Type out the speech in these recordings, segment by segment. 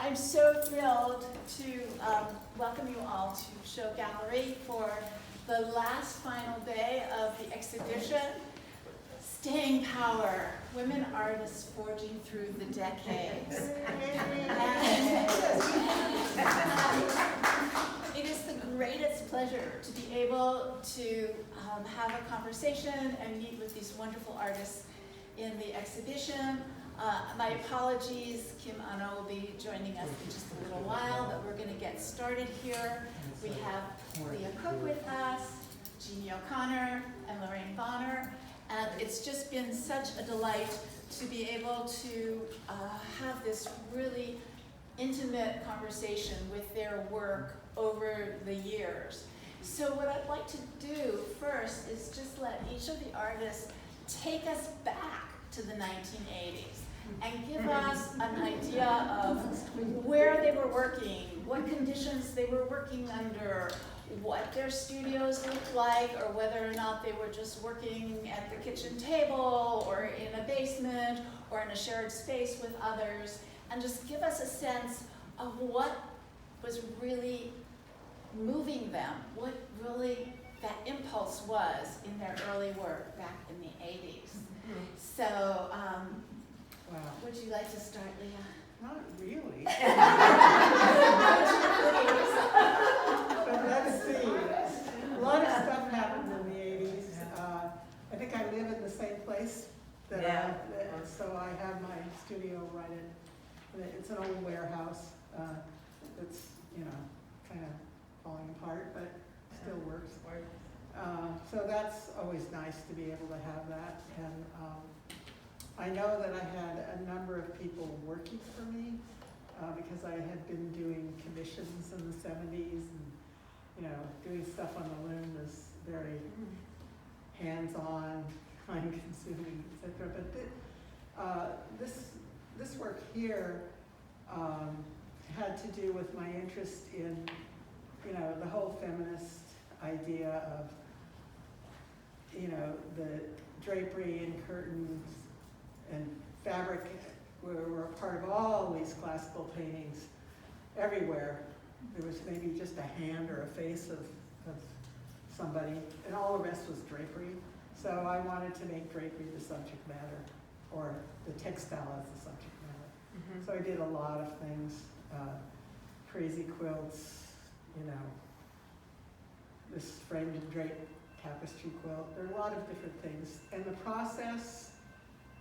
I'm so thrilled to welcome you all to Show Gallery for the last final day of the exhibition, Staying Power, Women Artists Forging Through the Decades. It is the greatest pleasure to be able to have a conversation and meet with these wonderful artists in the exhibition. My apologies, Anno will be joining us in just a little while, but we're going to get started here. We have Leah Cook with us, Jeannie O'Connor, and Lorraine Bonner. And it's just been such a delight to be able to have this really intimate conversation with their work over the years. So what I'd like to do first is just let each of the artists take us back to the 1980s and give us an idea of where they were working, what conditions they were working under, what their studios looked like, or whether or not they were just working at the kitchen table or in a basement or in a shared space with others, and just give us a sense of what was really moving them, what really that impulse was in their early work back in the 80s. So, wow. Would you like to start, Leah? Not really. Please. But let's see. A lot of stuff happened in the 80s. I think I live in the same place that so I have my studio right in. It's an old warehouse. It's, kind of falling apart, but still works. So that's always nice to be able to have that. And I know that I had a number of people working for me because I had been doing commissions in the 70s, and doing stuff on the loom was very hands-on, time-consuming, etc. But this work here had to do with my interest in the whole feminist idea of the drapery and curtains and fabric were a part of all these classical paintings everywhere. There was maybe just a hand or a face of somebody, and all the rest was drapery. So I wanted to make drapery the subject matter, or the textile as the subject matter. So I did a lot of things, crazy quilts, this framed and draped tapestry quilt. There are a lot of different things. And the process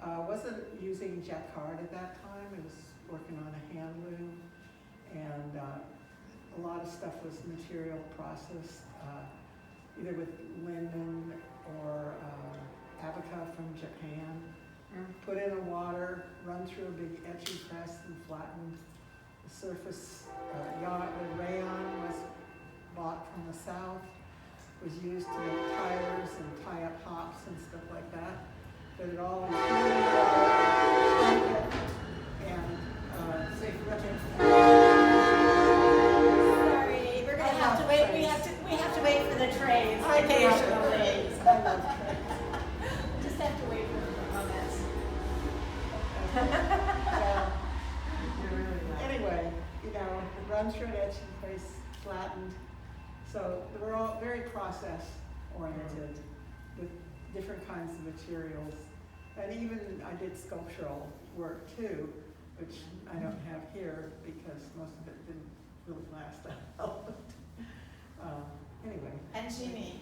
wasn't using jacquard at that time. It was working on a hand loom. And a lot of stuff was material processed, either with linen or abaca from Japan. Put in the water, run through a big etching press and flattened the surface. The rayon was bought from the south, was used to make tires and tie up hops and stuff like that. But it all was and Sorry, we're gonna have to wait. We have to wait for the trains occasionally. Just have to wait for the anyway, run through an etching press, flattened. So they were all very process-oriented with different kinds of materials. And even I did sculptural work too, which I don't have here because most of it didn't really last that long. Anyway. And Jeannie,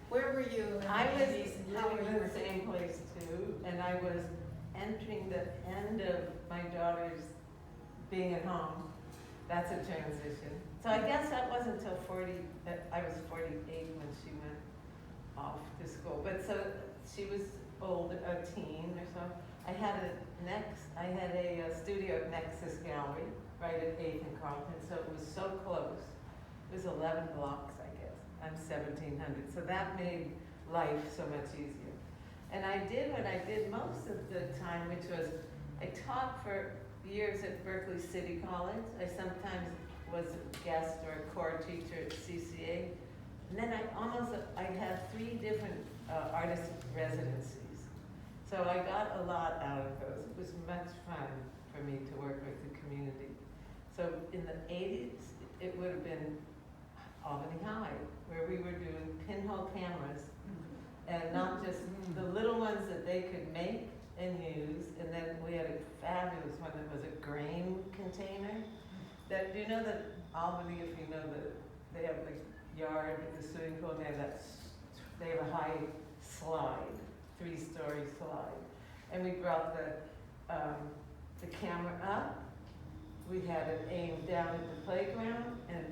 where were you? I was living in the same place too, and I was entering the end of my daughter's being at home. That's a transition. So I guess that wasn't until I was 48 when she went off to school. But so she was old, a teen or so. I had a studio at Nexus Gallery, right at 8th and Carlton, so it was so close. It was 11 blocks, I guess. I'm 1700, so that made life so much easier. And I did what I did most of the time, which was I taught for years at Berkeley City College. I sometimes was a guest or a core teacher at CCA. And then I had 3 different artist residencies. So I got a lot out of those. It was much fun for me to work with the community. So in the 80s, it would have been Albany High, where we were doing pinhole cameras, and not just the little ones that they could make and use, and then we had a fabulous one that was a grain container. That, do you know that Albany, if you know that they have the yard with the swimming pool, and they have a high slide, 3-story slide, and we brought the camera up. We had it aimed down at the playground, and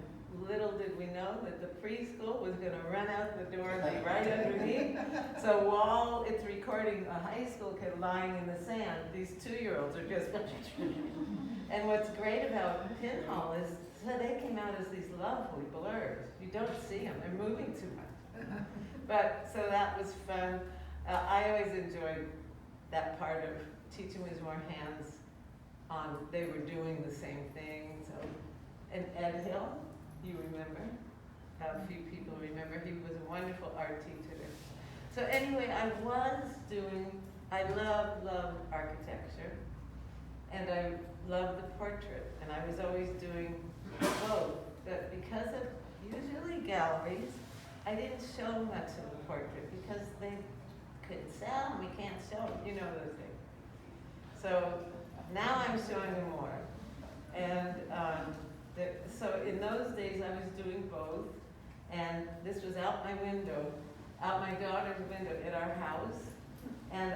little did we know that the preschool was going to run out the door and be right underneath. So while it's recording a high school kid lying in the sand, these 2-year-olds are just. And what's great about pinhole is so they came out as these lovely blurs. You don't see them; they're moving too much. But so that was fun. I always enjoyed that part of teaching was more hands-on. They were doing the same thing. So, and Ed Hill. You remember? A few people remember. He was a wonderful art teacher. So anyway, I love architecture, and I love the portrait, and I was always doing both. But because of usually galleries, I didn't show much of the portrait because they couldn't sell, and we can't show them, you know those things. So now I'm showing them more. And so in those days I was doing both, and this was out my daughter's window at our house, and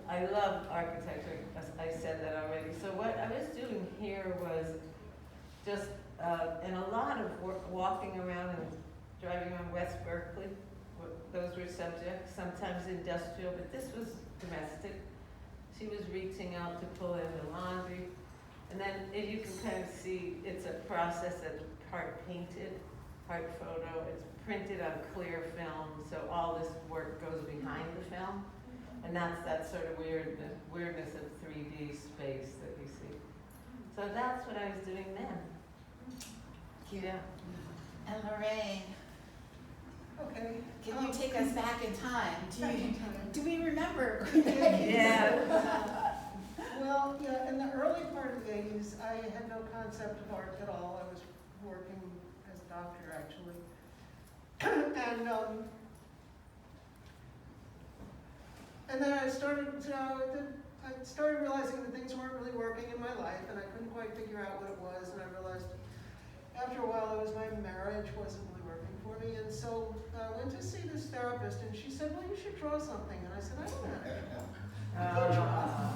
I love architecture, I said that already. So what I was doing here was just, and a lot of walking around and driving around West Berkeley, those were subjects, sometimes industrial, but this was domestic. She was reaching out to pull in the laundry. And then you can kind of see it's a process that's part painted, part photo. It's printed on clear film, so all this work goes behind the film. And that's that sort of weirdness of 3D space that you see. So that's what I was doing then. Yeah. And Lorraine, Okay. can you take us back in time? Do we remember? Yeah. Well, yeah, in the early part of the 80s, I had no concept of art at all. I was working as a doctor, actually. And then I started realizing that things weren't really working in my life, and I couldn't quite figure out what it was, and I realized after a while it was my marriage wasn't really working for me, and so I went to see this therapist, and she said, well, you should draw something, and I said, I don't know how to draw. I can't draw.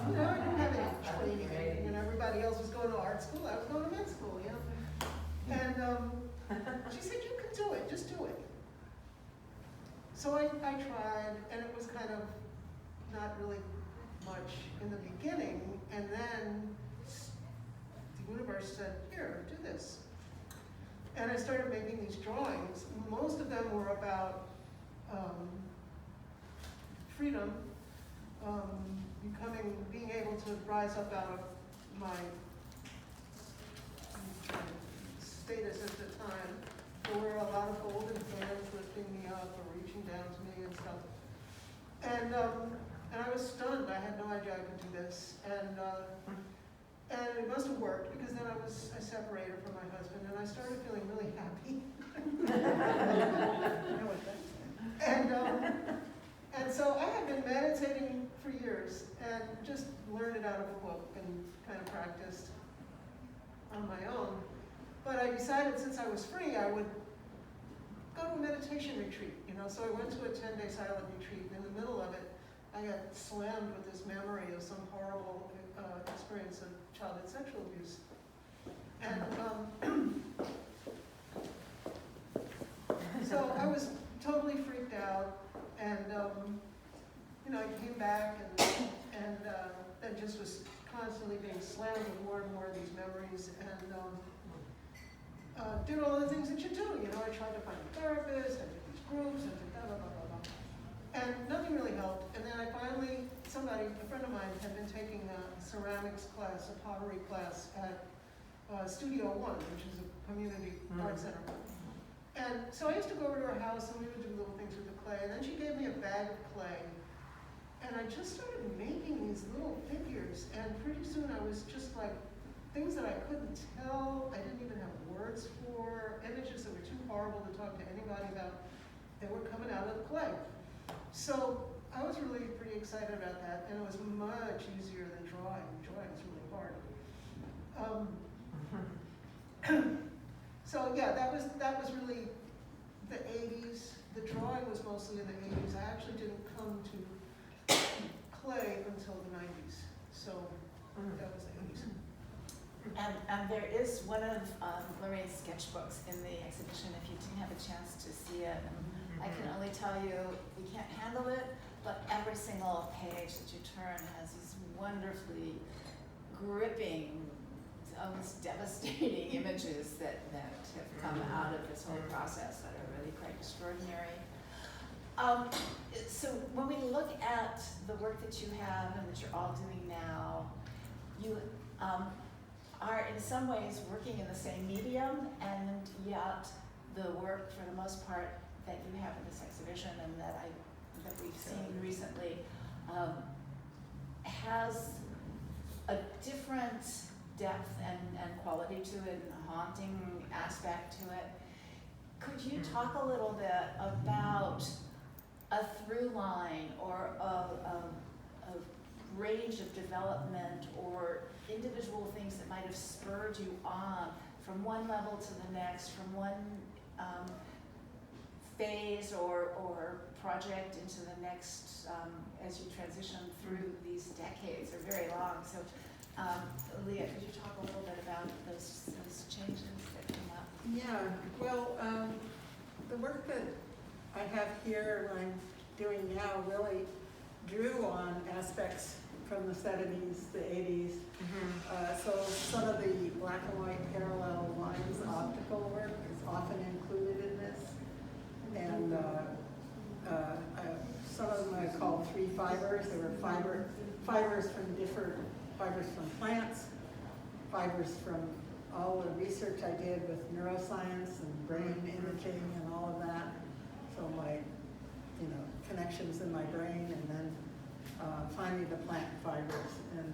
You know, I didn't have any training, and everybody else was going to art school, I was going to med school, you know. And she said, you can do it, just do it. So I tried, and it was kind of not really much in the beginning, and then the universe said, here, do this. And I started making these drawings. Most of them were about freedom, being able to rise up out of my status at the time. There were a lot of golden hands lifting me up or reaching down to me and stuff. And I was stunned. I had no idea I could do this. And it must have worked, because then I separated from my husband, and I started feeling really happy. And so I had been meditating for years and just learned it out of a book and kind of practiced on my own. But I decided, since I was free, I would go to a meditation retreat, you know. So I went to a 10-day silent retreat, and in the middle of it, I got slammed with this memory of some horrible experience of childhood sexual abuse. And so I was totally freaked out, and you know, I came back and just was constantly being slammed with more and more of these memories, and did all the things that you do. You know, I tried to find a therapist, I did these groups, I did blah, blah, blah, blah, blah. And nothing really helped. And then I finally, a friend of mine had been taking a ceramics class, a pottery class at Studio One, which is a community art center. And so I used to go over to her house, and we would do little things with the clay. And then she gave me a bag of clay. And I just started making these little figures. And pretty soon I was just like things that I couldn't tell, I didn't even have words for, images that were too horrible to talk to anybody about, they were coming out of the clay. So I was really pretty excited about that, and it was much easier than drawing. Drawing is really hard. So yeah, that was really the 80s. The drawing was mostly in the 80s. I actually didn't come to clay until the 90s. So that was the 80s. And there is one of Lorraine's sketchbooks in the exhibition, if you didn't have a chance to see it. And I can only tell you, we can't handle it, but every single page that you turn has these wonderfully gripping, almost devastating images that have come out of this whole process that are really quite extraordinary. So when we look at the work that you have and that you're all doing now, you are in some ways working in the same medium, and yet the work, for the most part, that you have in this exhibition and that we've seen recently has a different depth and quality to it, and a haunting aspect to it. Could you talk a little bit about a through line or a range of development or individual things that might have spurred you on from one level to the next, from one phase or project into the next as you transition through these decades, are very long. So Leah, could you talk a little bit about those changes that came up? Yeah, well, the work that I have here, what I'm doing now, really drew on aspects from the 70s, the 80s. So some of the black and white parallel lines, optical work is often included in this. And some of them I call 3 fibers. There were fibers from different, fibers from plants, fibers from all the research I did with neuroscience and brain imaging and all of that. So my, connections in my brain, and then finally the plant fibers. And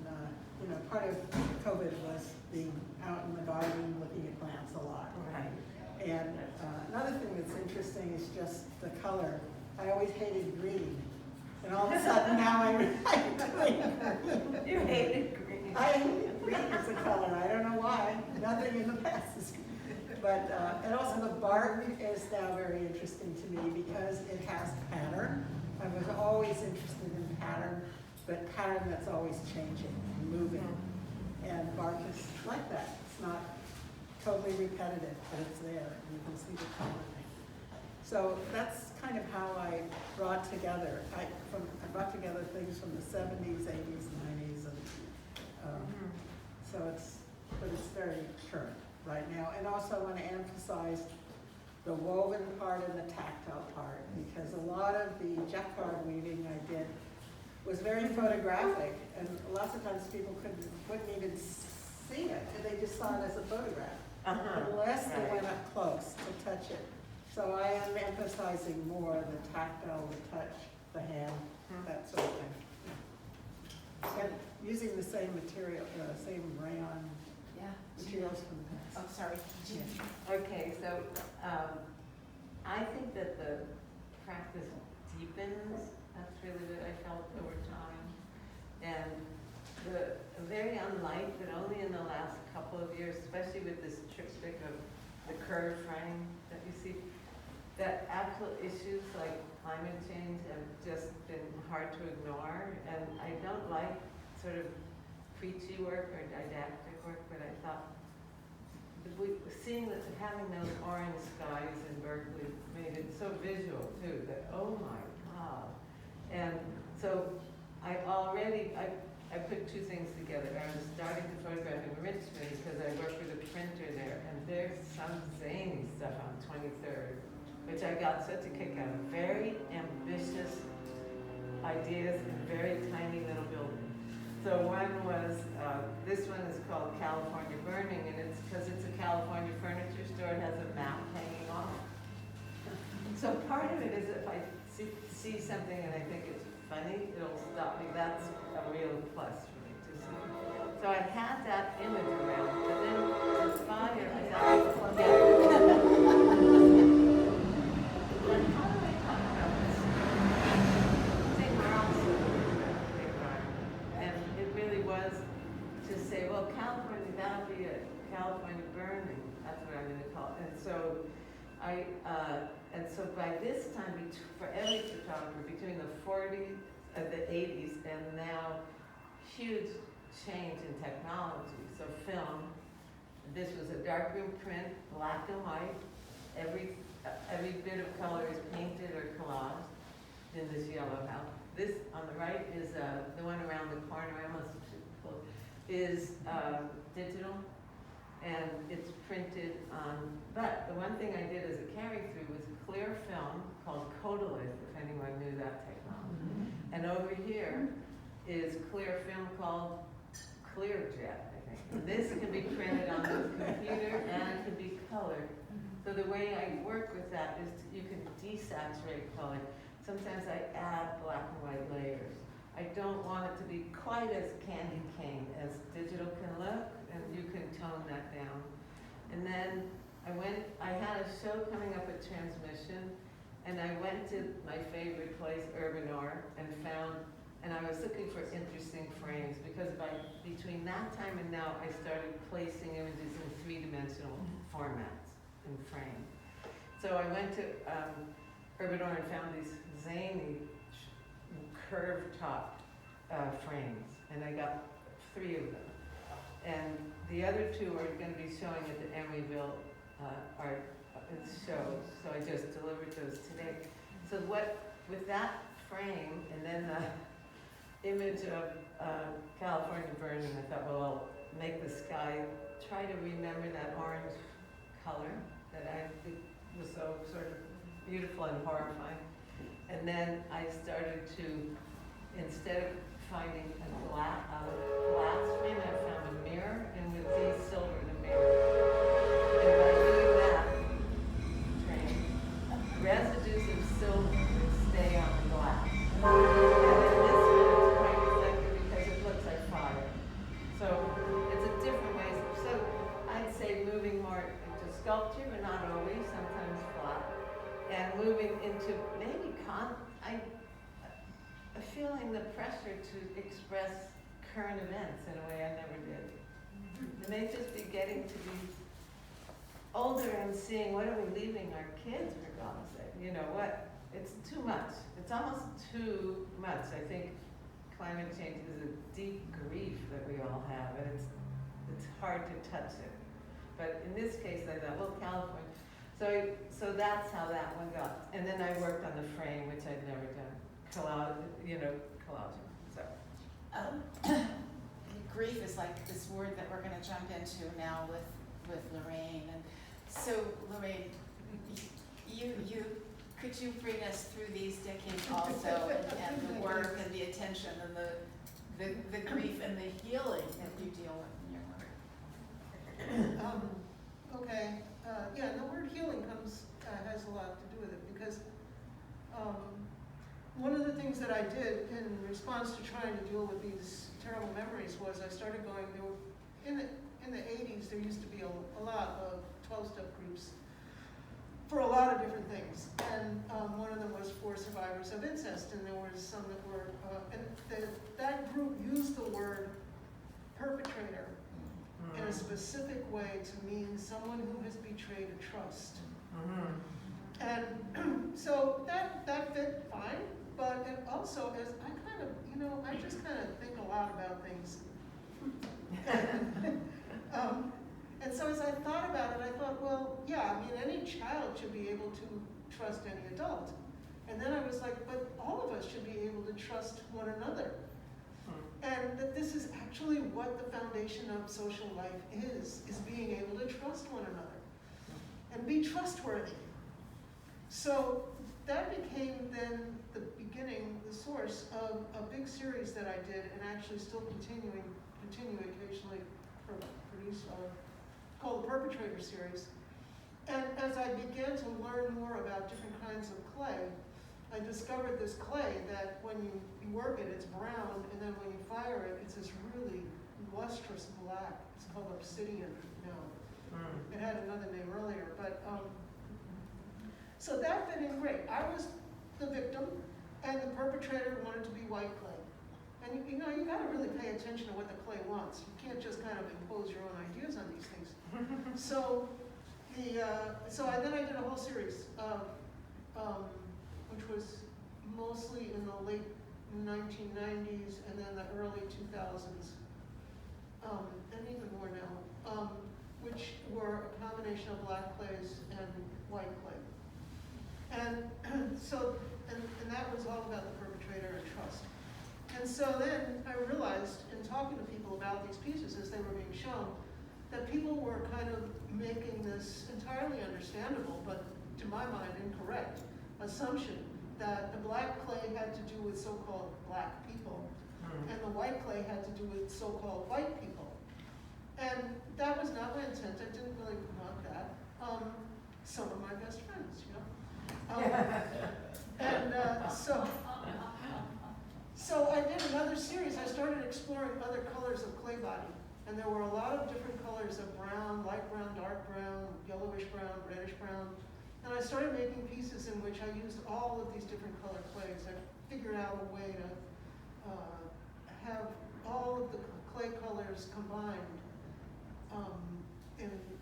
part of COVID was being out in the garden looking at plants a lot. Right. And another thing that's interesting is just the color. I always hated green. And all of a sudden now I like green. You hated green. I hate green as a color. I don't know why. Nothing in the past is green. But, and also the bark is now very interesting to me because it has pattern. I was always interested in pattern, but pattern that's always changing and moving. And bark is like that. It's not totally repetitive, but it's there, and you can see the coloring. So that's kind of how I brought together. I brought together things from the 70s, 80s, 90s, and so but it's very current right now. And also I want to emphasize the woven part and the tactile part, because a lot of the jacquard weaving I did was very photographic, and lots of times people wouldn't even see it, and they just saw it as a photograph. Unless they went up close to touch it. So I am emphasizing more the tactile, the touch, the hand, that sort of thing. And using the same material, same rayon materials from the past. Oh, sorry. Okay, so I think that the practice deepens. That's really what I felt over time. And the very unlike, but only in the last couple of years, especially with this triptych of the curve frame that you see, that actual issues like climate change have just been hard to ignore. And I don't like sort of preachy work or didactic work, but I thought seeing that having those orange skies in Berkeley made it so visual too, that oh my God. And so I put two things together. I was starting to photograph in Richmond because I work with a printer there, and there's some zany stuff on 23rd, which I got such a kick out of. Very ambitious ideas in very tiny little buildings. So one was, this one is called California Burning, and it's because it's a California furniture store. It has a map hanging off. So part of it is if I see something and I think it's funny, it'll stop me. That's a real plus for me to see. So I had that image around well, California, that'll be a California burning, that's what I'm gonna call it. And so by this time, for every photographer, between the 40s, the 80s, and now, huge change in technology. So film, this was a darkroom print, black and white. Every bit of color is painted or collaged in this yellow house. This on the right is the one around the corner. I almost is digital, and it's printed on. But the one thing I did as a carry through was clear film called Codalith, if anyone knew that technology. Mm-hmm. And over here is clear film called Clearjet, I think. And this can be printed on the computer and can be colored. So the way I work with that is you can desaturate color. Sometimes I add black and white layers. I don't want it to be quite as candy cane as digital can look, and you can tone that down. And then I had a show coming up at Transmission, and I went to my favorite place, Urban Art, and I was looking for interesting frames, because between that time and now, I started placing images in three-dimensional formats in frame. So I went to Urban Art and found these zany curved top frames, and I got 3 of them. And the other 2 are going to be showing at the Emeryville art shows, so I just delivered those today. So with that frame, and then the image of California burning, I thought, well, I'll make the sky, try to remember that orange color that I think was so sort of beautiful and horrifying. And then I started to, instead of finding a glass frame, I found a mirror, and with these silver, the mirror. And by doing that frame, residues of silver stay on the glass. And then this one is quite reflective because it looks like fire. So it's a different way. So I'd say moving more into sculpture, but not always, sometimes flat. And moving into maybe feeling the pressure to express current events in a way I never did. It may just be getting to be older and seeing what are we leaving our kids, for God's sake. You know what? It's too much. It's almost too much. I think climate change is a deep grief that we all have, and it's hard to touch it. But in this case, I thought, well, California. So that's how that one got. And then I worked on the frame, which I'd never done. Collaging. So. Grief is like this word that we're going to jump into now with Lorraine. And so, Lorraine, could you bring us through these decades also, and the work and the attention and the grief and the healing that you deal with in your work? Okay. Yeah, the word healing has a lot to do with it, because one of the things that I did in response to trying to deal with these terrible memories was I started going, in the 80s, there used to be a lot of 12-step groups for a lot of different things. And one of them was for survivors of incest, and there was some that were, that group used the word perpetrator in a specific way to mean someone who has betrayed a trust. And so that fit fine, but it also is, I just kind of think a lot about things. And so as I thought about it, I thought, well, yeah, any child should be able to trust any adult. And then I was like, but all of us should be able to trust one another. And that this is actually what the foundation of social life is being able to trust one another and be trustworthy. So that became then the beginning, the source of a big series that I did, and actually still continue occasionally produce, called the Perpetrator Series. And as I began to learn more about different kinds of clay, I discovered this clay that when you work it, it's brown, and then when you fire it, it's this really lustrous black. It's called obsidian now. It had another name earlier, but so that fit in great. I was the victim, and the perpetrator wanted to be white clay. And you know, you gotta really pay attention to what the clay wants. You can't just kind of impose your own ideas on these things. So then I did a whole series of, which was mostly in the late 1990s and then the early 2000s, and even more now, which were a combination of black clays and white clay. And and that was all about the perpetrator and trust. And so then I realized in talking to people about these pieces as they were being shown, that people were kind of making this entirely understandable, but to my mind incorrect, assumption that the black clay had to do with so-called black people, and the white clay had to do with so-called white people. And that was not my intent. I didn't really promote that. Some of my best friends, you know. So I did another series. I started exploring other colors of clay body. And there were a lot of different colors of brown, light brown, dark brown, yellowish brown, reddish brown. And I started making pieces in which I used all of these different color clays. I figured out a way to have all of the clay colors combined,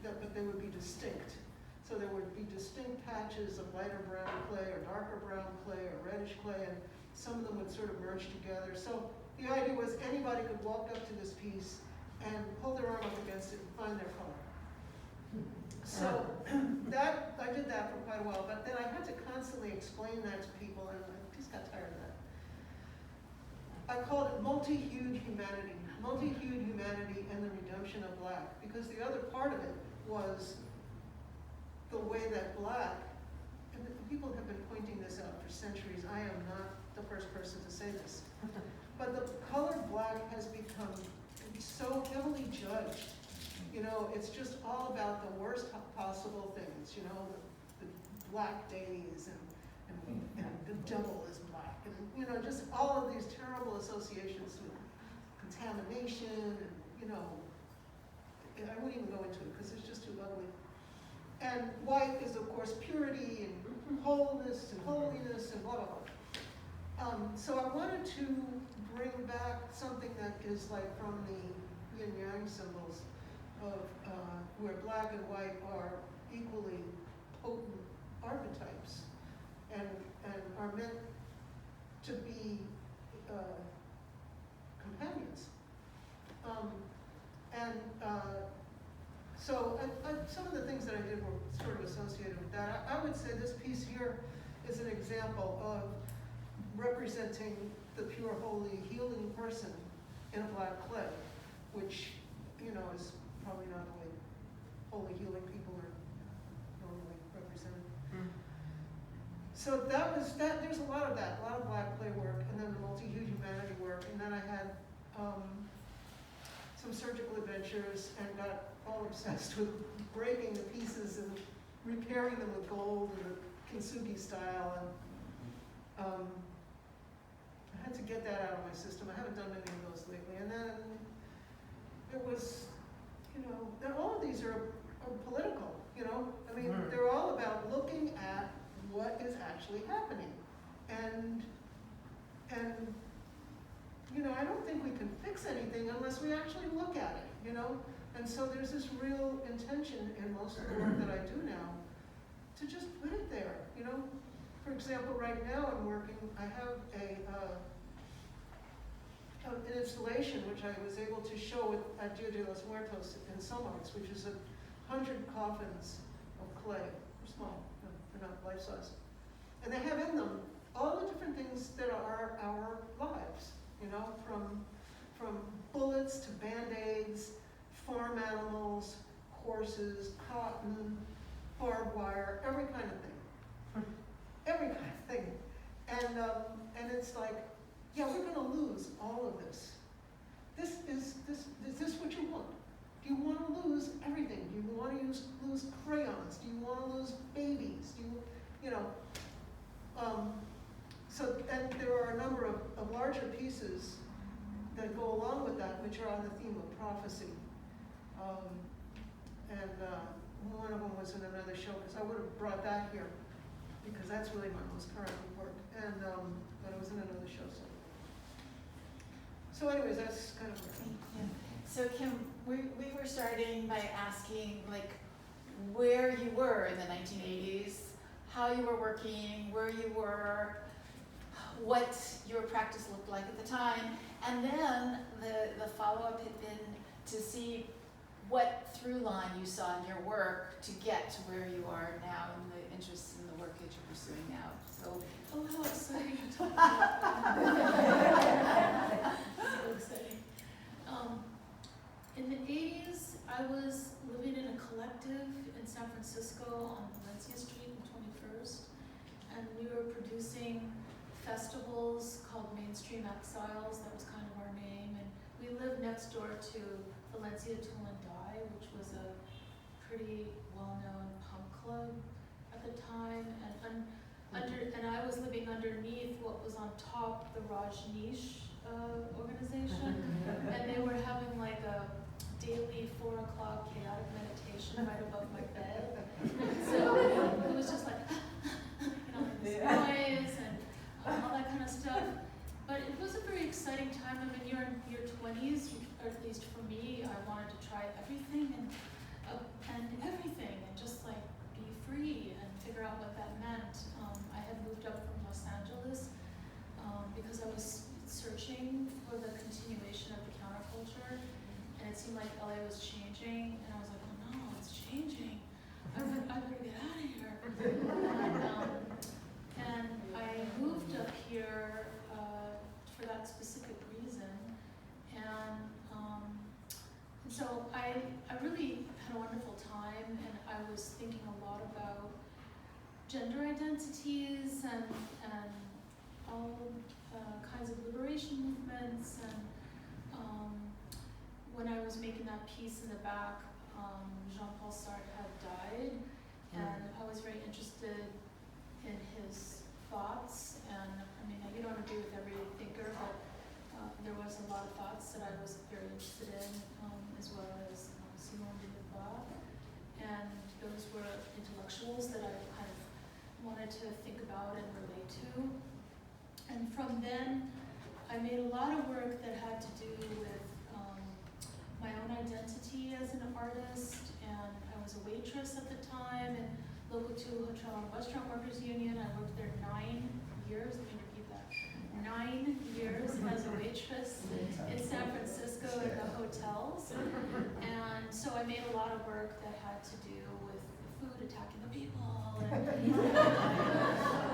but they would be distinct. So there would be distinct patches of lighter brown clay or darker brown clay or reddish clay, and some of them would sort of merge together. So the idea was anybody could walk up to this piece and pull their arm up against it and find their color. So I did that for quite a while, but then I had to constantly explain that to people, and I just got tired of that. I called it multi-hued humanity and the redemption of black, because the other part of it was the way that black, and people have been pointing this out for centuries, I am not the first person to say this, but the color black has become so heavily judged. You know, it's just all about the worst possible things, you know, the black days and the devil is black, and you know, just all of these terrible associations with contamination, and you know, I wouldn't even go into it because it's just too ugly. And white is of course purity and wholeness and holiness and blah blah blah. So I wanted to bring back something that is like from the yin yang symbols of where black and white are equally potent archetypes and are meant to be companions. So some of the things that I did were sort of associated with that. I would say this piece here is an example of representing the pure, holy, healing person in a black clay, which, you know, is probably not the way holy, healing people are normally represented. So that was that. There's a lot of that, a lot of black clay work, and then the multi-hued humanity work, and then I had some surgical adventures and got all obsessed with breaking the pieces and repairing them with gold in the kintsugi style, and I had to get that out of my system. I haven't done many of those lately. And then it was, you know, and all of these are political, you know? I mean, they're all about looking at what is actually happening. And you know, I don't think we can fix anything unless we actually look at it, you know? And so there's this real intention in most of the work that I do now to just put it there, you know? For example, right now I'm working, I have an installation which I was able to show at Dia de los Muertos in Somarts, which is 100 coffins of clay. They're small, they're not life-size. And they have in them all the different things that are our lives, you know, from bullets to Band-Aids, farm animals, horses, cotton, barbed wire, every kind of thing. Every kind of thing. And it's like, yeah, we're gonna lose all of this. Is this what you want? Do you want to lose everything? Do you want to lose crayons? Do you want to lose babies? Do you know? So, and there are a number of larger pieces that go along with that, which are on the theme of prophecy. One of them was in another show, because I would have brought that here, because that's really my most current work. But it was in another show. So. So anyways, that's kind of. Yeah. So Kim, we were starting by asking like where you were in the 1980s, how you were working, where you were, what your practice looked like at the time, and then the follow-up had been to see what through line you saw in your work to get to where you are now and the interests in the work that you're pursuing now. So, Oh, how exciting to talk about. So exciting. In the 80s, I was living in a collective in San Francisco on Valencia Street and 21st, and we were producing festivals called Mainstream Exiles. That was kind of our name, and we lived next door to Valencia Tool and Die, which was a pretty well-known punk club at the time, and I was living underneath what was on top the Rajneesh organization, and they were having like a daily 4 o'clock chaotic meditation right above my bed. So it was just like, like this noise and all that kind of stuff. But it was a very exciting time. I mean, you're in your 20s, or at least for me, I wanted to try everything and everything and just like be free and figure out what that meant. I had moved up from Los Angeles because I was searching for the continuation of the counterculture, and it seemed like LA was changing, and I was like, oh no, it's changing. I better get out of here. And I moved up here for that specific reason, and so I really had a wonderful time, and I was thinking a lot about gender identities and all kinds of liberation movements, and when I was making that piece in the back, Jean-Paul Sartre had died, and I was very interested in his thoughts, and I mean, you don't agree with every thinker, but there was a lot of thoughts that I was very interested in, as well as Simone de Beauvoir, and those were intellectuals that I kind of wanted to think about and relate to. And from then, I made a lot of work that had to do with my own identity as an artist, and I was a waitress at the time in Local 2 Hotel and Restaurant Workers Union. I worked there 9 years, let me repeat that, 9 years as a waitress in San Francisco in the hotels. And so I made a lot of work that had to do with the food attacking the people, and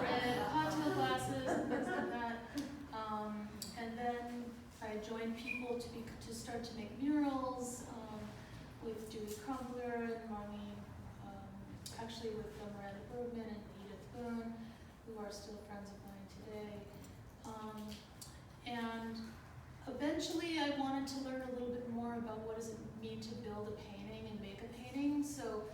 red cocktail glasses and things like that. And then I joined people to start to make murals with Dewey Crumbler and Marlene, actually with Miranda Bergman and Edith Boone, who are still friends of mine today. And eventually I wanted to learn a little bit more about what does it mean to build a painting and make a painting. So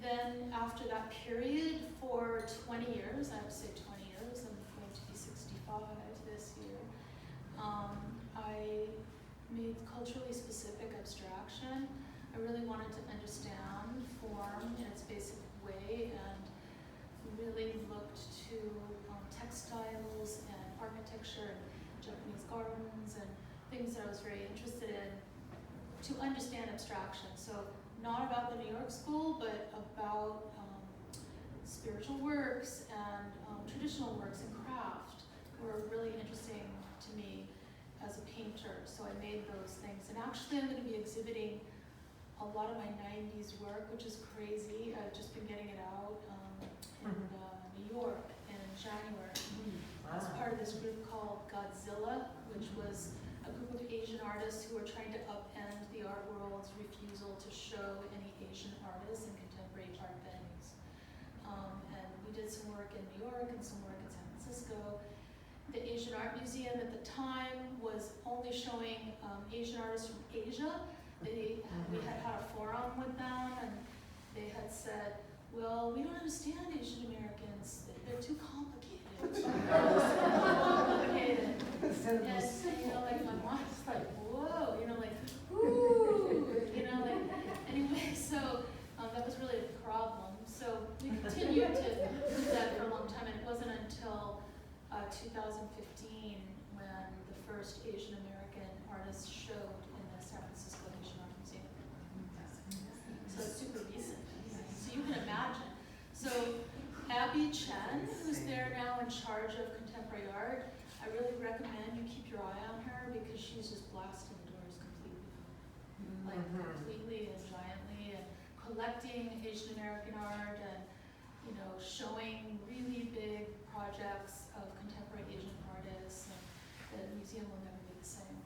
then after that period, for 20 years, I would say 20 years, I'm going to be 65 this year, I made culturally specific abstraction. I really wanted to understand form in its basic way, and really looked to textiles and architecture and Japanese gardens and things that I was very interested in to understand abstraction. So not about the New York School, but about spiritual works and traditional works and craft were really interesting to me as a painter. So I made those things. And actually I'm going to be exhibiting a lot of my 90s work, which is crazy. I've just been getting it out in New York in January. As part of this group called Godzilla, which was a group of Asian artists who were trying to upend the art world's refusal to show any Asian artists in contemporary art venues. And we did some work in New York and some work in San Francisco. The Asian Art Museum at the time was only showing Asian artists from Asia. We had a forum with them, and they had said, well, we don't understand Asian Americans. They're too complicated. Complicated. And, like my mom's like, whoa, like, ooh, like, anyway, so that was really a problem. So we continued to do that for a long time, and it wasn't until 2015 when the first Asian American recommend you keep your eye on her because she's just blasting the doors completely. Like completely and giantly, and collecting Asian American art and, you know, showing really big projects of contemporary Asian artists, and the museum will never be the same.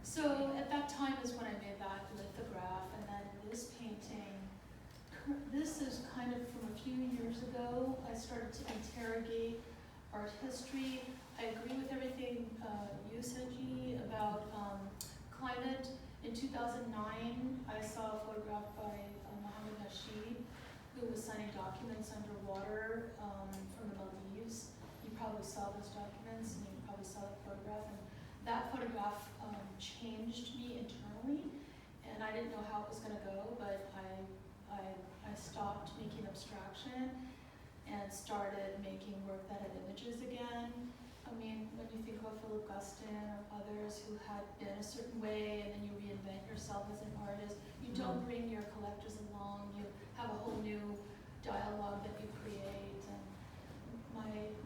So at that time is when I made that lithograph, and then this painting, this is kind of from a few years ago. I started to interrogate art history. I agree with everything you said, Jeannie, about climate. In 2009, I saw a photograph by Mohammed Nasheed, who was signing documents underwater from the Maldives. You probably saw those documents, and you probably saw that photograph. And that photograph changed me internally, and I didn't know how it was going to go, but I stopped making abstraction and started making work that had images again. I mean, when you think about Philip Guston or others who had been a certain way, and then you reinvent yourself as an artist, you don't bring your collectors along, you have a whole new dialogue that you create. And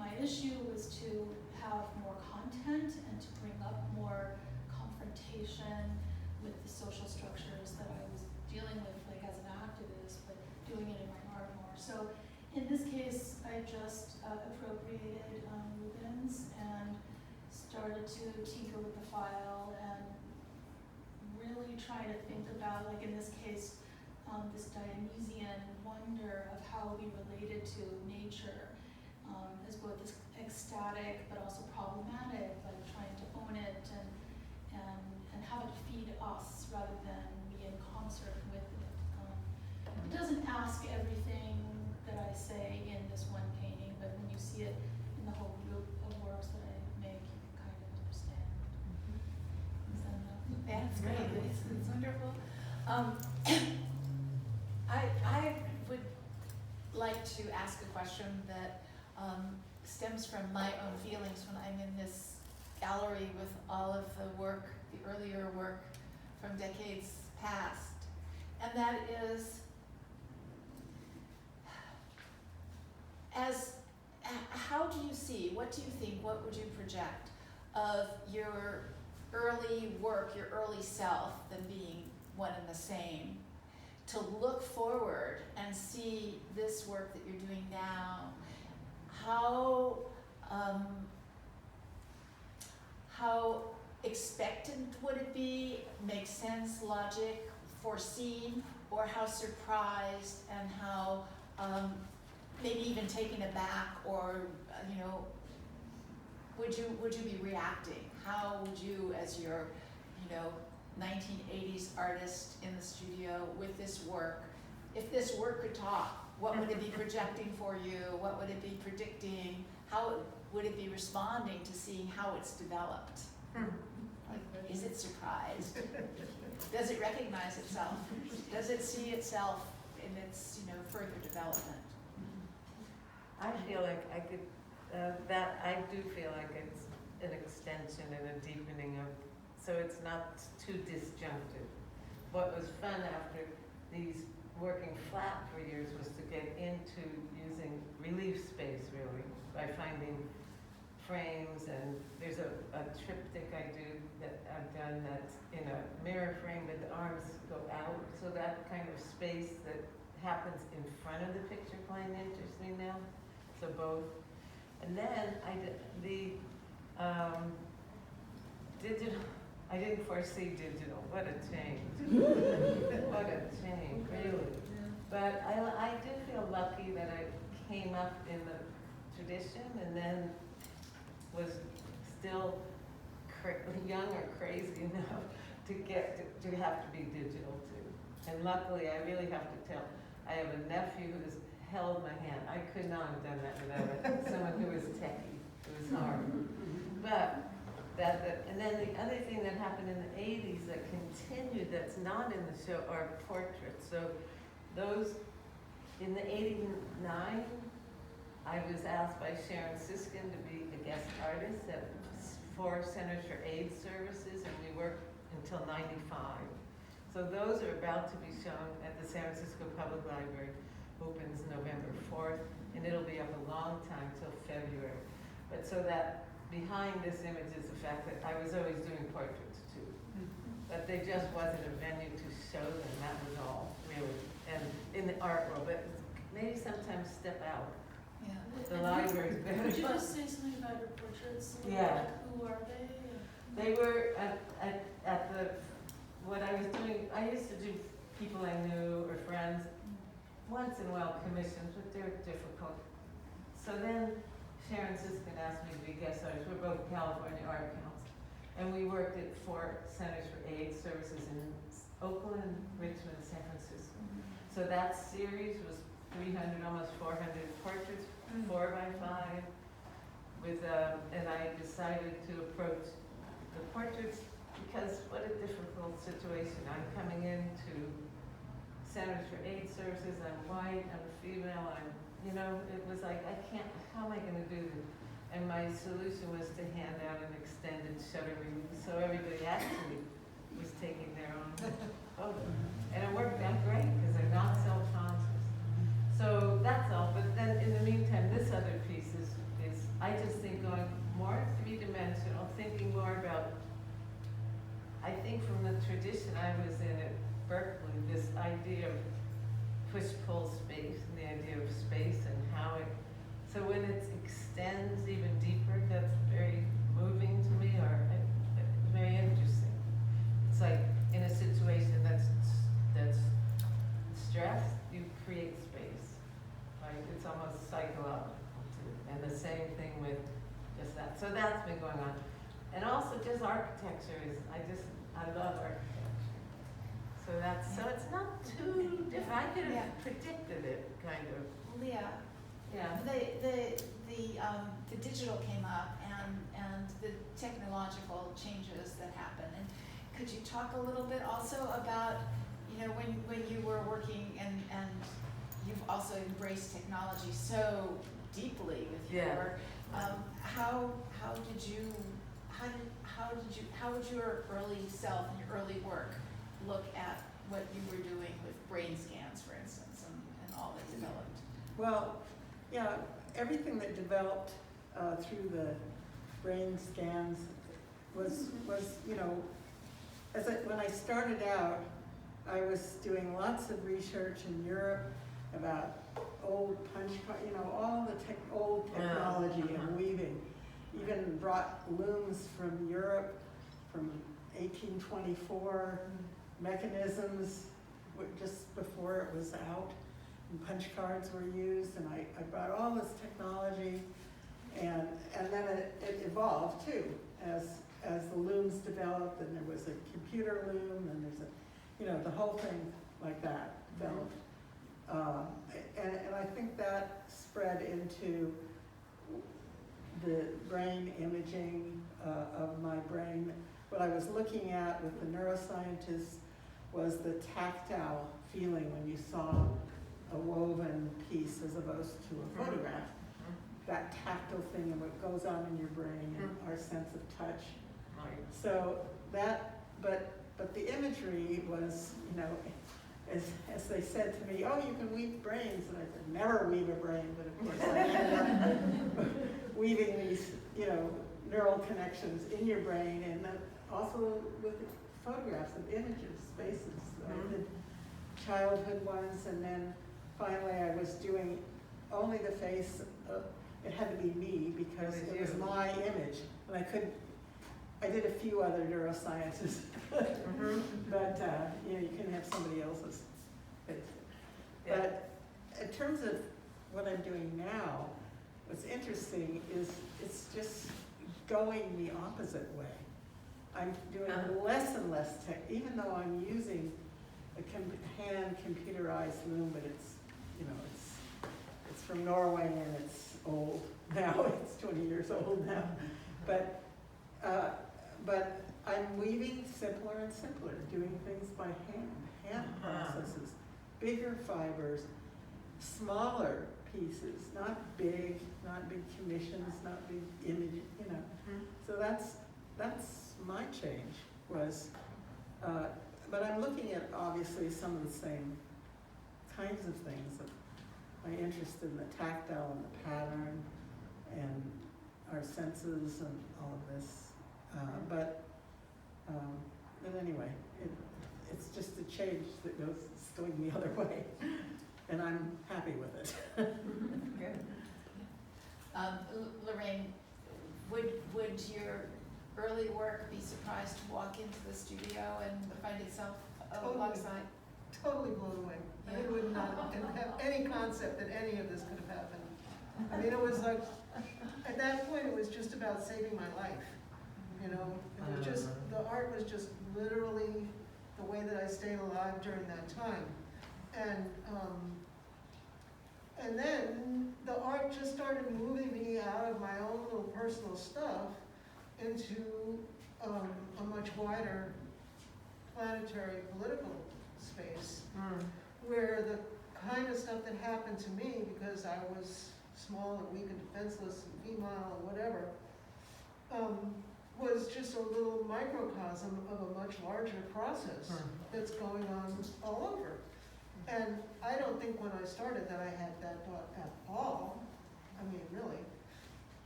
my issue was to have more content and to bring up more confrontation with the social structures that I was dealing with, like as an activist, but doing it in my art more. So in this case, I just appropriated Rubens and started to tinker with the file and really try to think about, like in this case, this Dionysian wonder of how we related to nature as both this ecstatic but also problematic, like trying to own it and have it feed us rather than be in concert with it. It doesn't ask everything that I say in this one painting, but when you see it in the whole group of works that I make, you can kind of understand. Is that enough? That's great. It's wonderful. I would like to ask a question that stems from my own feelings when I'm in this gallery with all of the work, the earlier work from decades past. And that is, how do you see, what do you think, what would you project of your early work, your early self, them being one and the same, to look forward and see this work that you're doing now? How expectant would it be, make sense, logic, foreseen, or how surprised and how maybe even taken aback, or would you be reacting? How would you, as your 1980s artist in the studio with this work, if this work could talk, what would it be projecting for you? What would it be predicting? How would it be responding to seeing how it's developed? Like, is it surprised? Does it recognize itself? Does it see itself in its further development? I feel like I could, I do feel like it's an extension and a deepening of, so it's not too disjunctive. What was fun after these working flat for years was to get into using relief space, really, by finding frames, and there's a triptych I've done that's in a mirror frame, but the arms go out, so that kind of space that happens in front of the picture plane interests me now. So both. And then I did the digital. I didn't foresee digital. What a change. What a change, really. But I do feel lucky that I came up in the tradition and then was still young or crazy enough to have to be digital too. And luckily, I really have to tell, I have a nephew who's held my hand. I could not have done that without someone who was techie. It was hard. But and then the other thing that happened in the 80s that continued, that's not in the show, are portraits. So those, in the 89, I was asked by Sharon Siskin to be a guest artist for Centers for AIDS Services, and we worked until 95. So those are about to be shown at the San Francisco Public Library. Opens November 4th, and it'll be up a long time till February. But so that behind this image is the fact that I was always doing portraits too. But there just wasn't a venue to show them, that was all, really. And in the art world, but maybe sometimes step out. Yeah. The library's better. Could you just say something about your portraits? A little Yeah. Like who are they? They were at the, what I was doing, I used to do people I knew or friends, once in a while commissions, but they're difficult. So then Sharon Siskin asked me to be guest artist. We're both California Art Council. And we worked at 4 Centers for AIDS Services in Oakland, Richmond, San Francisco. So that series was 300, almost 400 portraits, 4 by 5. With, and I decided to approach the portraits because what a difficult situation. I'm coming into Centers for AIDS Services, I'm white, I'm female, you know, it was like, I can't, how am I gonna do this? And my solution was to hand out an extended shutter release, so everybody actually was taking their own photo. And it worked out great, because they're not self-conscious. So that's all, but then in the meantime, this other piece is I just think going more three-dimensional, thinking more about, I think from the tradition I was in at Berkeley, this idea of push-pull space and the idea of space and how it, so when it extends even deeper, that's very moving to me, or very interesting. It's like in a situation that's stressed, you create space. Like it's almost psychological too. And the same thing with just that. So that's been going on. And also just architecture is, I love architecture. So it's not too different. I could have predicted it, kind of. Leah, Yeah. the digital came up and the technological changes that happen. And could you talk a little bit also about, you know, when you were working and you've also embraced technology so deeply with your, how would your early self and your early work look at what you were doing with brain scans, for instance, and all that developed? Well, yeah, everything that developed through the brain scans was you know, when I started out, I was doing lots of research in Europe about old punch card, you know, all the old technology of weaving. Even brought looms from Europe from 1824, mechanisms just before it was out, and punch cards were used, and I brought all this technology, and then it evolved too, as the looms developed, and there was a computer loom, and there's you know, the whole thing like that developed. And I think that spread into the brain imaging of my brain. What I was looking at with the neuroscientists was the tactile feeling when you saw a woven piece as opposed to a photograph. That tactile thing and what goes on in your brain and our sense of touch. Right. So that, but the imagery was, you know, as they said to me, oh, you can weave brains, and I said, never weave a brain, but of course I ended up weaving these, you know, neural connections in your brain, and then also with photographs of images, spaces. So I did childhood ones, and then finally I was doing only the face. It had to be me because it was my image, and I did a few other neurosciences, but you know, you can have somebody else's face. Yeah. But in terms of what I'm doing now, what's interesting is it's just going the opposite way. I'm doing less and less tech, even though I'm using a hand computerized loom, but it's, you know, it's from Norway and it's old now. It's 20 years old now, but I'm weaving simpler and simpler, doing things by hand processes, bigger fibers, smaller pieces, not big commissions, not big images, you know. So that's my change was, but I'm looking at obviously some of the same kinds of things. My interest in the tactile and the pattern, and our senses and all of this. But anyway, it's just a change that it's going the other way, and I'm happy with it. Good. Lorraine, would your early work be surprised to walk into the studio and find itself alongside? Totally blown away. I Yeah. would not have any concept that any of this could have happened. I mean, it was like, at that point, it was just about saving my life, you know? It was just, the art was just literally the way that I stayed alive during that time. And then the art just started moving me out of my own little personal stuff into a much wider planetary political space, where the kind of stuff that happened to me because I was small and weak and defenseless and female and whatever, was just a little microcosm of a much larger process that's going on all over. And I don't think when I started that I had that thought at all. I mean, really.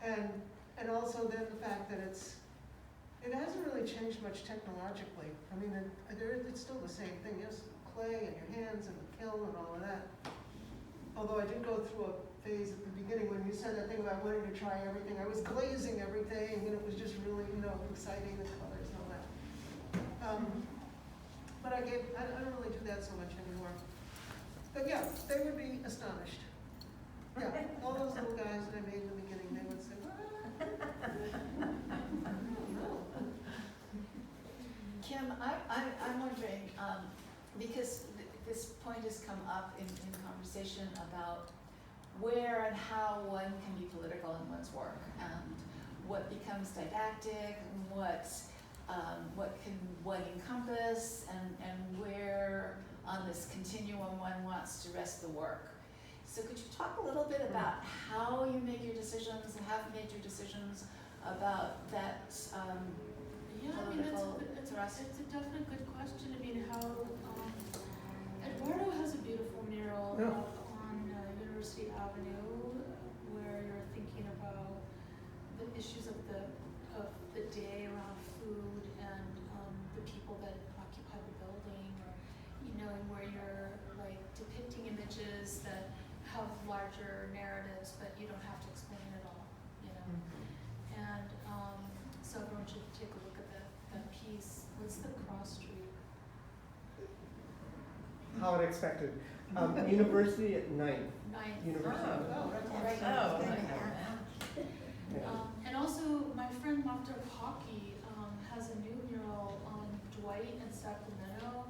And also then the fact that it hasn't really changed much technologically. I mean, it's still the same thing. Yes, clay and your hands and the kiln and all of that. Although I did go through a phase at the beginning when you said that thing about wanting to try everything. I was glazing everything, and it was just really, exciting, the colors and all that. But I don't really do that so much anymore. But yeah, they would be astonished. Yeah, all those little guys that I made in the beginning, they would say, what? I don't know. Kim, I'm wondering, because this point has come up in conversation about where and how one can be political in one's work, and what becomes didactic, what can one encompass, and where on this continuum one wants to rest the work. So could you talk a little bit about how you make your decisions and have made your decisions about that Yeah, I mean, political it's thrust? a definite good question. I mean, how, Eduardo has a beautiful mural Yeah. out on University Avenue where you're thinking about the issues of the day around food and the people that occupy the building, or, and where you're like depicting images that have larger narratives, but you don't have to explain it all, And so everyone should take a look at that piece. What's the cross street? How unexpected. University at 9th. University. Oh, right there. Right. Oh, Yeah. And also, my friend Dr. Pocky has a new mural on Dwight in Sacramento.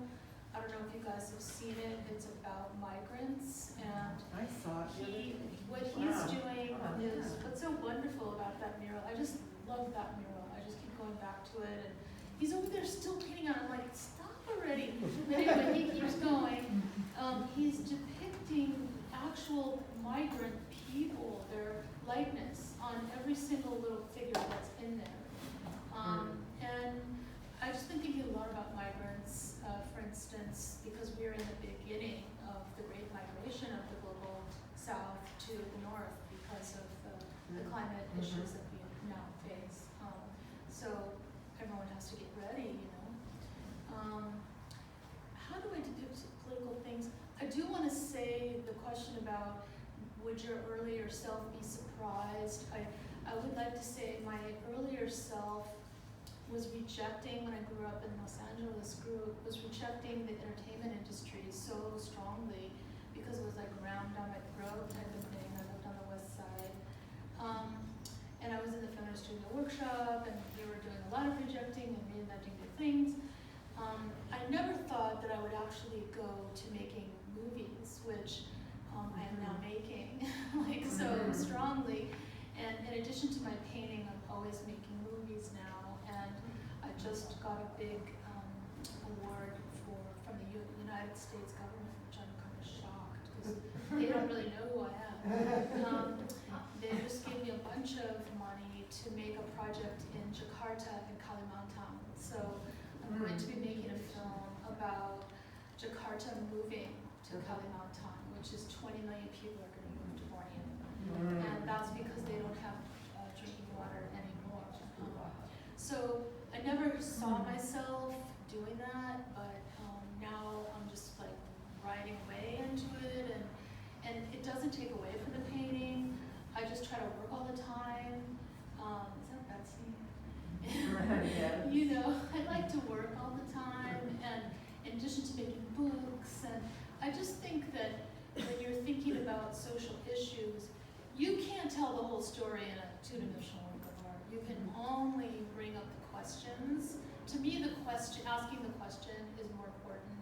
I don't know if you guys have seen it. It's about migrants, and I saw it. what he's doing is, what's so wonderful about that mural, I just love that mural. I just keep going back to it, and he's over there still painting on it. I'm like, stop already. But anyway, he keeps going. He's depicting actual migrant people, their likeness on every single little figure that's in there. And I've just been thinking a lot about migrants, for instance, because we're in the beginning of the great migration of the global south to the north because of the climate issues that we now face. So everyone has to get ready, How do I depict political things? I do want to say the question about would your earlier self be surprised? I would like to say my earlier self was rejecting, when I grew up in Los Angeles, was rejecting the entertainment industry so strongly because it was like rammed down my throat type of thing. I lived on the west side. And I was in the feminist studio workshop, and we were doing a lot of rejecting and reinventing new things. I never thought that I would actually go to making movies, which I am now making so strongly. And in addition to my painting, I'm always making movies now. And I just got a big award from the United States government, which I'm kind of shocked because they don't really know who I am. They just gave me a bunch of money to make a project in Jakarta and Kalimantan. So I'm going to be making a film about Jakarta moving to Kalimantan, which is 20 million people are going to move to Borneo. And that's because they don't have drinking water anymore. So I never saw myself doing that, but now I'm just like riding away into it, and it doesn't take away from the painting. I just try to work all the time. Is that Betsy? Yeah. You know, I like to work all the time, and in addition to making books, and I just think that when you're thinking about social issues, you can't tell the whole story in a two-dimensional work of art. You can only bring up the questions. To me, asking the question is more important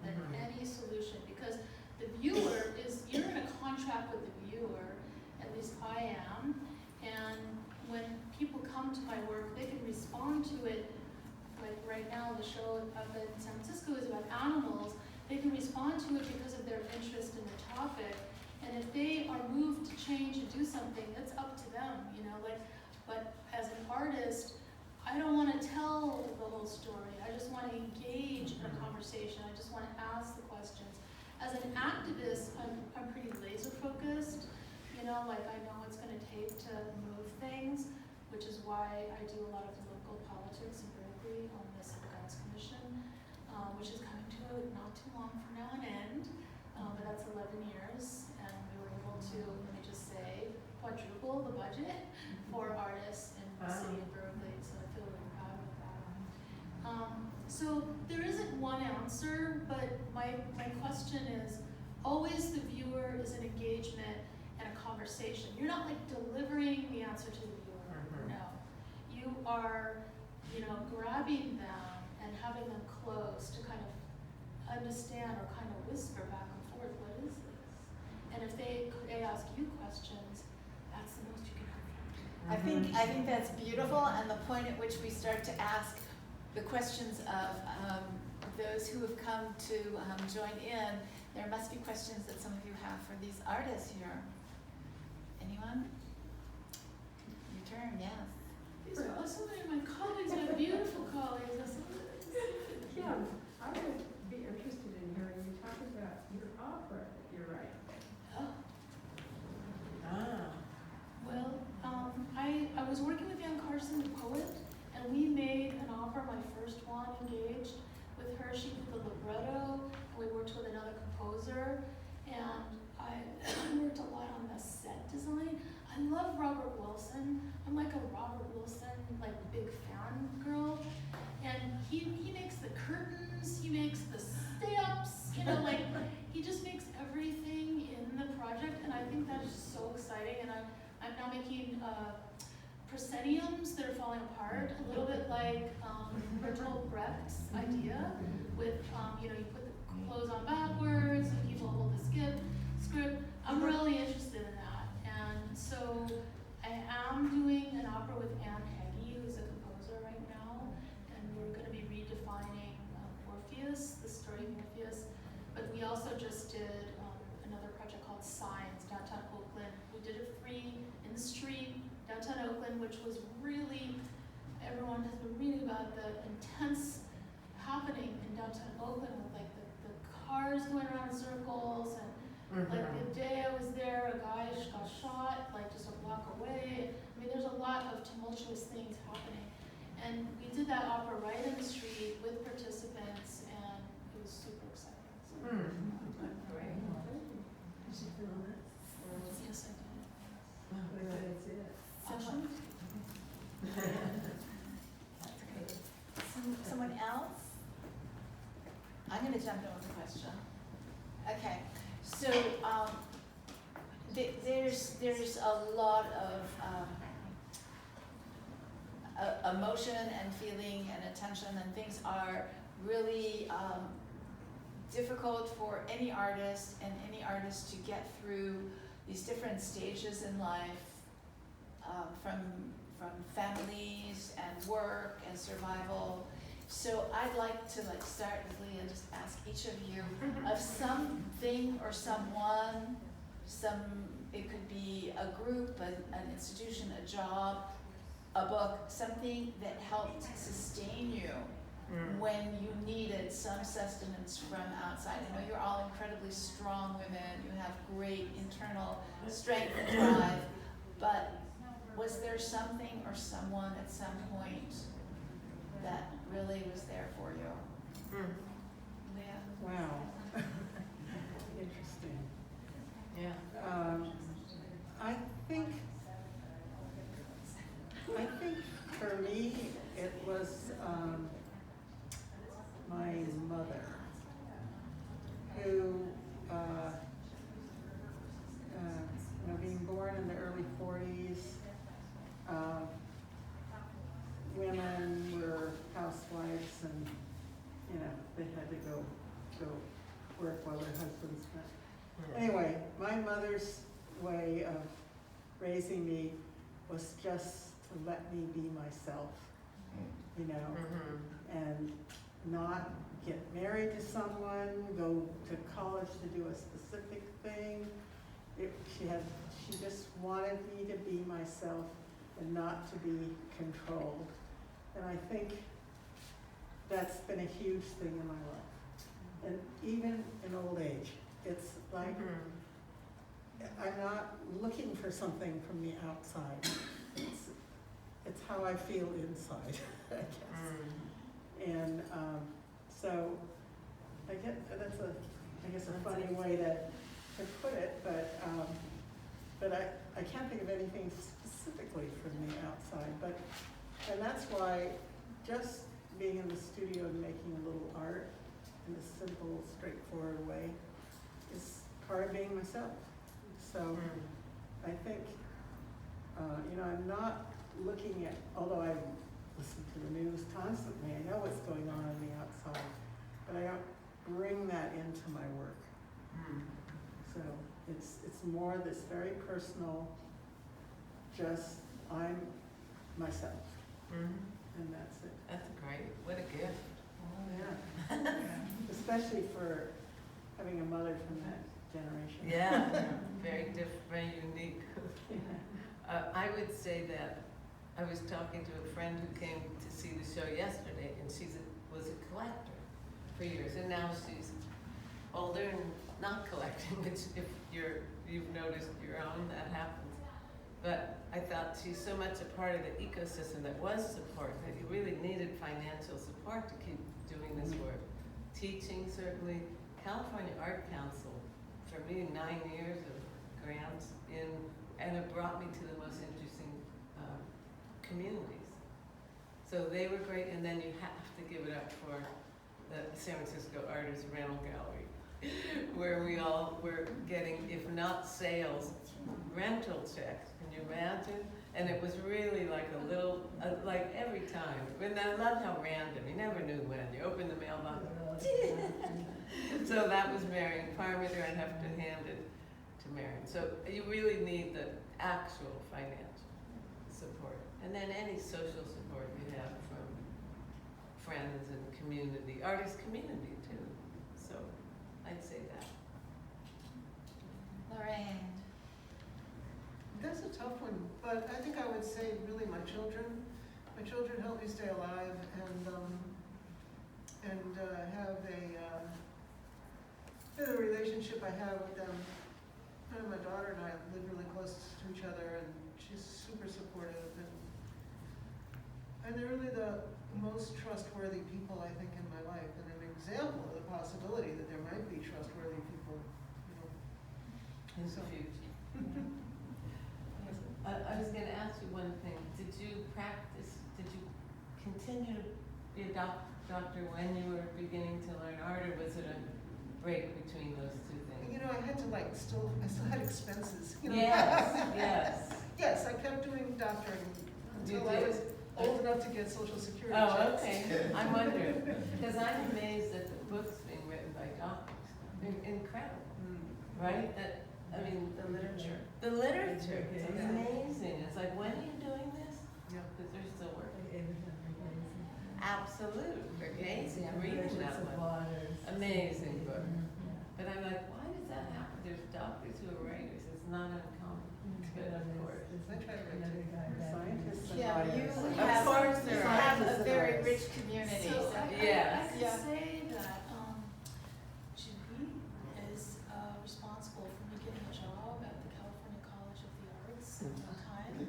than any solution, because the viewer you're in a contract with the viewer, at least I am, and when people come to my work, they can respond to it. Like right now, the show up in San Francisco is about animals. They can respond to it because of their interest in the topic, and if they are moved to change and do something, that's up to them, you know. But as an artist, I don't want to tell the whole story. I just want to engage in a conversation. I just want to ask the questions. As an activist, I'm pretty laser focused. You know, like I know it's going to take to move things, which is why I do a lot of local politics in Berkeley on this Guns Commission, which is coming to not too long from now an end, but that's 11 years, and we were able to, let me just say, quadruple the budget for artists in the city of Berkeley, so I feel really proud of that. So there isn't one answer, but my question is, always the viewer is an engagement and a conversation. You're not like delivering the answer to the viewer, no. You are, you know, grabbing them and having them close to kind of understand or kind of whisper back and forth, what is this? And if they ask you questions, that's the most you can hope for. I think that's beautiful, and the point at which we start to ask the questions of those who have come to join in, there must be questions that some of you have for these artists here. Anyone? Your turn, yes. These are also many of my colleagues, my beautiful colleagues. Yeah, I would be interested in hearing you talk about your opera that you're writing. Oh. Ah. Well, I was working with Ann Carson, the poet, and we made an opera, my first one, engaged with her. She did the libretto, and we worked with another composer, and I worked a lot on the set design. I love Robert Wilson. I'm like a Robert Wilson, like big fan girl, and he makes the curtains, he makes the steps, you know, like he just makes everything in the project, and I think that's so exciting. And I'm now making prosceniums that are falling apart, a little bit like Bertolt Brecht's idea with, you know, you put the clothes on backwards, and people hold the script. I'm really interested in that. And so I am doing an opera with Anne Heggie, who's a composer right now, and we're going to be redefining Orpheus, the story of Orpheus. But we also just did another project called Signs, downtown Oakland. We did it free in the street, downtown Oakland, which was really, everyone has been reading about the intense happening in downtown Oakland with like the cars going around in circles, and like the day I was there, a guy got shot like just a block away. I mean, there's a lot of tumultuous things happening. And we did that opera right in the street with participants, and it was super exciting. So. Great. Did you film it? Yes, I did. That's it. Someone? Someone else? I'm going to jump in with a question. Okay, so there's a lot of emotion and feeling and attention, and things are really difficult for any artist to get through these different stages in life, from families and work and survival. So I'd like to start with Leah and just ask each of you of something or someone, it could be a group, an institution, a job, a book, something that helped sustain you when you needed some sustenance from outside. I know you're all incredibly strong women, you have great internal strength and drive, but was there something or someone at some point that really was there for you? Mm. Wow. Interesting. Yeah. I think for me, it was my mother, who, being born in the early 40s, women were housewives and, they had to go work while their husbands went. Anyway, my mother's way of raising me was just to let me be myself, and not get married to someone, go to college to do a specific thing. She just wanted me to be myself and not to be controlled. And I think that's been a huge thing in my life. And even in old age, it's like, I'm not looking for something from the outside. It's how I feel inside, I guess. And so I guess that's a funny way to put it, but I can't think of anything specifically from the outside. And that's why just being in the studio and making a little art in a simple, straightforward way is part of being myself. So I think, I'm not looking at, although I listen to the news constantly, I know what's going on the outside, but I don't bring that into my work. So it's more this very personal, just I'm myself, and that's it. That's great. What a gift. Yeah. Especially for having a mother from that generation. Yeah, very different, very unique. I would say that I was talking to a friend who came to see the show yesterday, and she was a collector for years, and now she's older and not collecting, which if you've noticed your own, that happens. But I thought she's so much a part of the ecosystem that was support, that you really needed financial support to keep doing this work. Teaching, certainly. California Art Council, for me, 9 years of grants and it brought me to the most interesting communities. So they were great, and then you have to give it up for the San Francisco Artists Rental Gallery, where we all were getting, if not sales, rental checks. Can you imagine? And it was really like a little, like every time. And I loved how random, you never knew when. You opened the mailbox. So that was Marion Parmenter. I'd have to hand it to Marion. So you really need the actual financial support. And then any social support you have from friends and community, artist community too. So I'd say that. Lorraine. That's a tough one, but I think I would say really my children. My children help me stay alive and have the relationship I have with them. My daughter and I live really close to each other, and she's super supportive, and they're really the most trustworthy people I think in my life, and an example of the possibility that there might be trustworthy people, In the future. I was going to ask you one thing. Did you continue to be a doctor when you were beginning to learn art, or was it a break between those two things? I had to I still had expenses. Yes. Yes, I kept doing doctoring until I was old enough to get Social Security Oh, checks. okay. I'm wondering, because I'm amazed at the books being written by doctors. They're incredible, right? The literature. The literature, it's amazing. It's like, when are you doing this? Yeah. Because they're still working. Absolute, Berkeley. I'm reading that one. Amazing book. But I'm like, why does that happen? There's doctors who are writers. It's not uncommon. But of course. I tried to write too. Scientists and Yeah, you writers. Of course you there have are. a very rich community. So I Yes. could Yeah. say that Jeannie is responsible for me getting a job at the California College of the Arts at the time.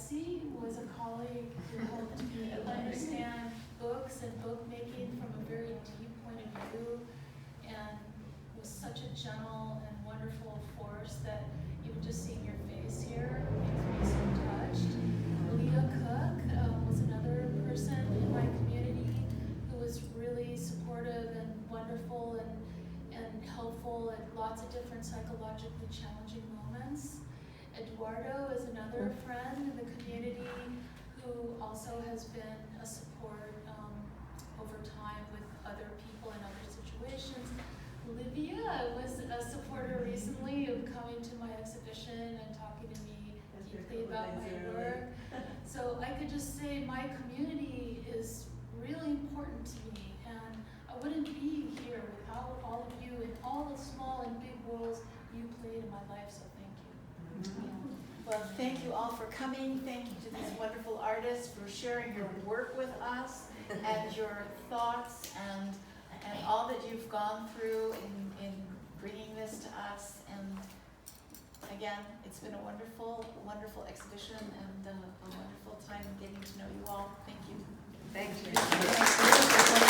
Betsy was a colleague who helped me understand books and bookmaking from a very deep point of view, and was such a gentle and wonderful force that even just seeing your face here makes me so touched. Leah Cook was another person in my community who was really supportive and wonderful and helpful at lots of different psychologically challenging moments. Eduardo is another friend in the community who also has been a support over time with other people in other situations. Olivia was a supporter recently of coming to my exhibition and talking to me deeply about my work. So I could just say my community is really important to me, and I wouldn't be here without all of you and all the small and big roles you played in my life, so thank you. Well, thank you all for coming. Thank you to these wonderful artists for sharing your work with us and your thoughts and all that you've gone through in bringing this to us. And again, it's been a wonderful, wonderful exhibition and a wonderful time getting to know you all. Thank you. Thank you.